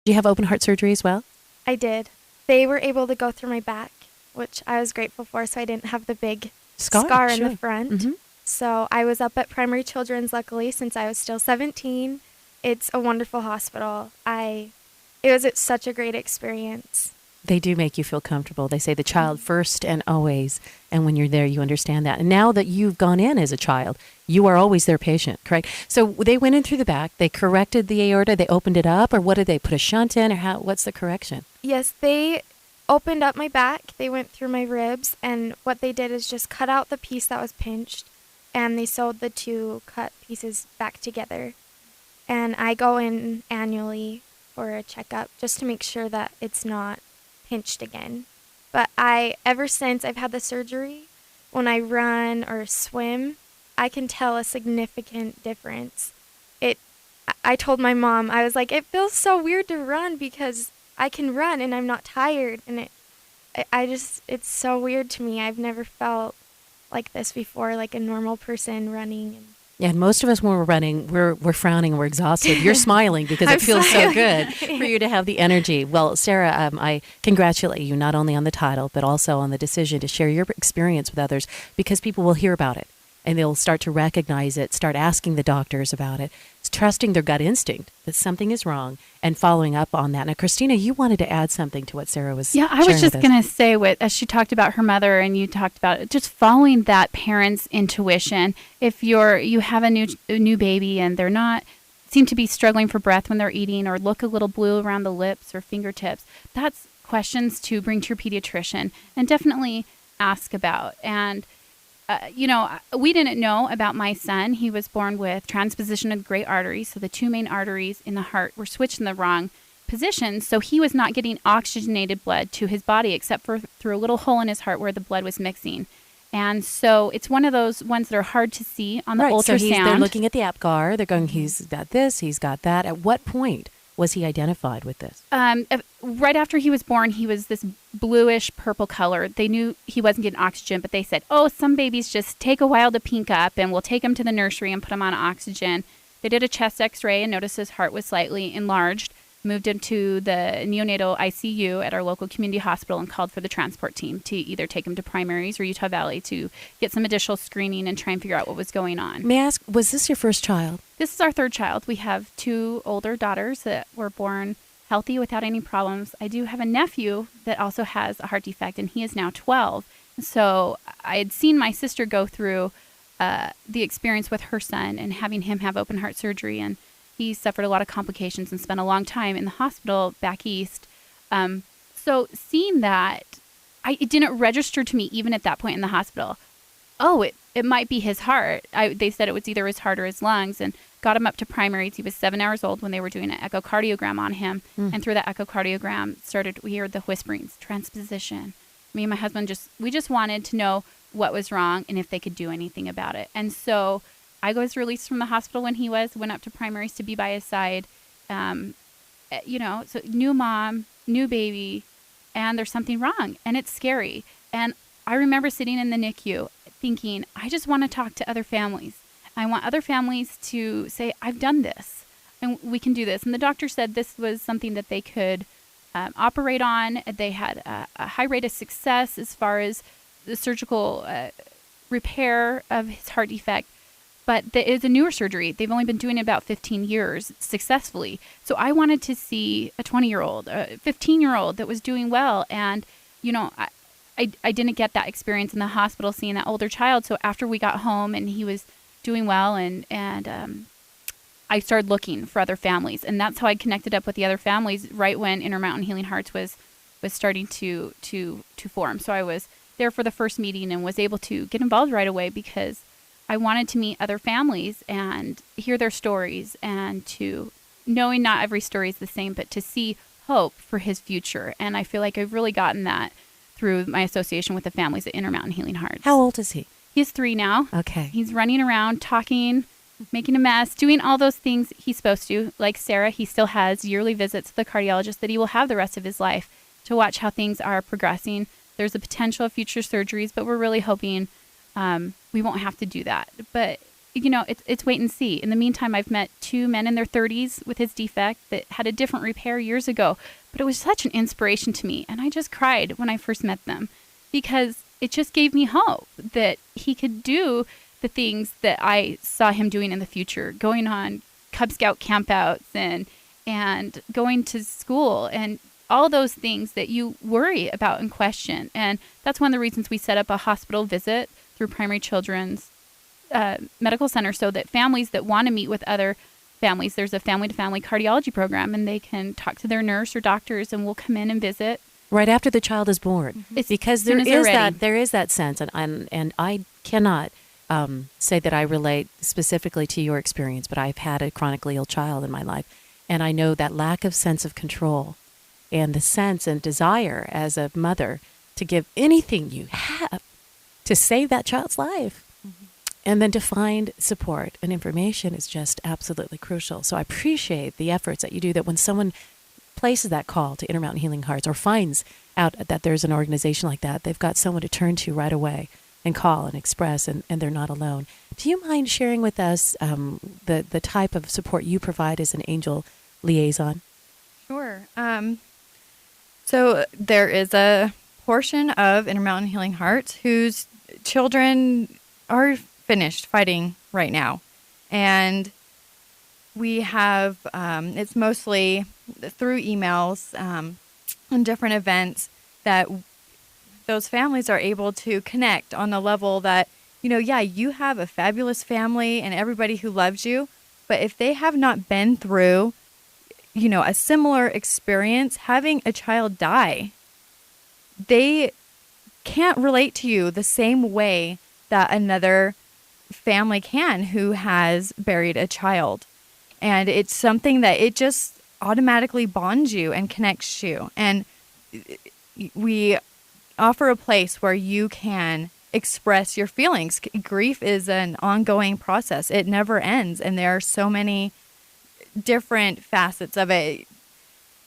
Do you have open heart surgery as well? I did. They were able to go through my back, which I was grateful for, so I didn't have the big scar in the front. Mm-hmm. So I was up at Primary Children's, luckily, since I was still 17. It's a wonderful hospital. It was such a great experience. They do make you feel comfortable. They say the child first and always. And when you're there, you understand that. And now that you've gone in as a child, you are always their patient, correct? So they went in through the back. They corrected the aorta. They opened it up. Or what did they put a shunt in? Or what's the correction? Yes, they opened up my back. They went through my ribs. And what they did is just cut out the piece that was pinched. And they sewed the two cut pieces back together. And I go in annually for a checkup just to make sure that it's not pinched again. But ever since I've had the surgery, when I run or swim, I can tell a significant difference. I told my mom, I was like, it feels so weird to run because I can run and I'm not tired. And it's so weird to me. I've never felt like this before, like a normal person running. Yeah, and most of us when we're running, we're frowning, we're exhausted. You're smiling because it feels so good for you to have the energy. Well, Sarah, I congratulate you not only on the title, but also on the decision to share your experience with others, because people will hear about it and they'll start to recognize it, start asking the doctors about it, trusting their gut instinct that something is wrong and following up on that. Now, Christina, you wanted to add something to what Sarah was sharing. Yeah, I was just going to say, as she talked about her mother and you talked about it, just following that parent's intuition. If you have a new baby and they're not seem to be struggling for breath when they're eating or look a little blue around the lips or fingertips, that's questions to bring to your pediatrician and definitely ask about. And we didn't know about my son. He was born with transposition of the great arteries. So the two main arteries in the heart were switched in the wrong position. So he was not getting oxygenated blood to his body except for through a little hole in his heart where the blood was mixing. And so it's one of those ones that are hard to see on the ultrasound. So they're looking at the APGAR. They're going, he's got this, he's got that. At what point was he identified with this? Right after he was born, he was this bluish purple color. They knew he wasn't getting oxygen, but they said, some babies just take a while to pink up and we'll take him to the nursery and put him on oxygen. They did a chest x-ray and noticed his heart was slightly enlarged, moved him to the neonatal ICU at our local community hospital and called for the transport team to either take him to Primaries or Utah Valley to get some additional screening and try and figure out what was going on. May I ask, was this your first child? This is our third child. We have two older daughters that were born healthy without any problems. I do have a nephew that also has a heart defect, and he is now 12. So I had seen my sister go through the experience with her son and having him have open heart surgery, and he suffered a lot of complications and spent a long time in the hospital back east. So seeing that, it didn't register to me even at that point in the hospital. It might be his heart. They said it was either his heart or his lungs, and got him up to Primaries. He was 7 hours old when they were doing an echocardiogram on him. And through that echocardiogram, we heard the whisperings, transposition. Me and my husband we just wanted to know what was wrong and if they could do anything about it. And so I was released from the hospital when he went up to Primaries to be by his side. So new mom, new baby, and there's something wrong, and it's scary. And I remember sitting in the NICU thinking, I just want to talk to other families. I want other families to say, I've done this and we can do this. And the doctor said this was something that they could operate on. They had a high rate of success as far as the surgical repair of his heart defect. But it is a newer surgery. They've only been doing it about 15 years successfully. So I wanted to see a 20-year-old, a 15-year-old that was doing well. And, I didn't get that experience in the hospital seeing that older child. So after we got home and he was doing well and I started looking for other families. And that's how I connected up with the other families right when Intermountain Healing Hearts was starting to form. So I was there for the first meeting and was able to get involved right away because I wanted to meet other families and hear their stories and to knowing not every story is the same, but to see hope for his future. And I feel like I've really gotten that through my association with the families at Intermountain Healing Hearts. How old is he? He's 3 now. Okay. He's running around, talking, making a mess, doing all those things he's supposed to. Like Sarah, he still has yearly visits to the cardiologist that he will have the rest of his life to watch how things are progressing. There's a potential of future surgeries, but we're really hoping we won't have to do that. But it's wait and see. In the meantime, I've met 2 men in their 30s with his defect that had a different repair years ago, but it was such an inspiration to me. And I just cried when I first met them because it just gave me hope that he could do the things that I saw him doing in the future, going on Cub Scout campouts and going to school and all those things that you worry about and question. And that's one of the reasons we set up a hospital visit through Primary Children's Medical Center, so that families that want to meet with other families, there's a family-to-family cardiology program, and they can talk to their nurse or doctors, and we'll come in and visit right after the child is born. It's Because there is that sense, and I cannot say that I relate specifically to your experience, but I've had a chronically ill child in my life, and I know that lack of sense of control and the sense and desire as a mother to give anything you have to save that child's life. And then to find support and information is just absolutely crucial. So I appreciate the efforts that you do, that when someone places that call to Intermountain Healing Hearts or finds out that there's an organization like that, they've got someone to turn to right away and call and express, and they're not alone. Do you mind sharing with us the type of support you provide as an angel liaison? Sure. So there is a portion of Intermountain Healing Hearts whose children are finished fighting right now. And we have, it's mostly through emails and different events that those families are able to connect on a level that, you have a fabulous family and everybody who loves you, but if they have not been through, a similar experience, having a child die, they can't relate to you the same way that another family can who has buried a child. And it's something that it just automatically bonds you and connects you. And we offer a place where you can express your feelings. Grief is an ongoing process. It never ends. And there are so many different facets of it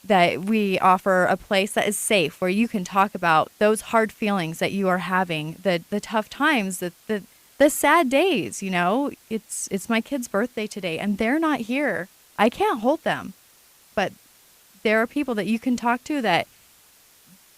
that we offer a place that is safe, where you can talk about those hard feelings that you are having, the tough times, the sad days. It's my kid's birthday today and they're not here. I can't hold them, but there are people that you can talk to that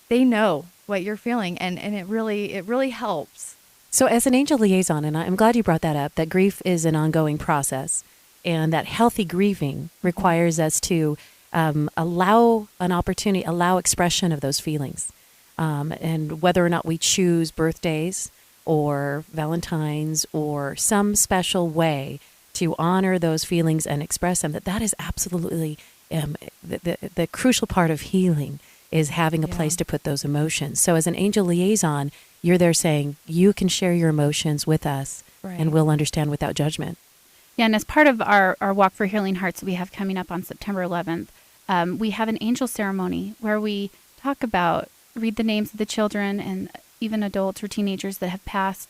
they know what you're feeling, and it really helps. So as an angel liaison, and I'm glad you brought that up, that grief is an ongoing process, and that healthy grieving requires us to allow an opportunity, allow expression of those feelings. And whether or not we choose birthdays or Valentine's or some special way to honor those feelings and express them, that is absolutely the crucial part of healing, is having a place to put those emotions. So as an angel liaison, you're there saying, you can share your emotions with us, right, and we'll understand without judgment. Yeah, and as part of our Walk for Healing Hearts we have coming up on September 11th, we have an angel ceremony where we talk about, read the names of the children and even adults or teenagers that have passed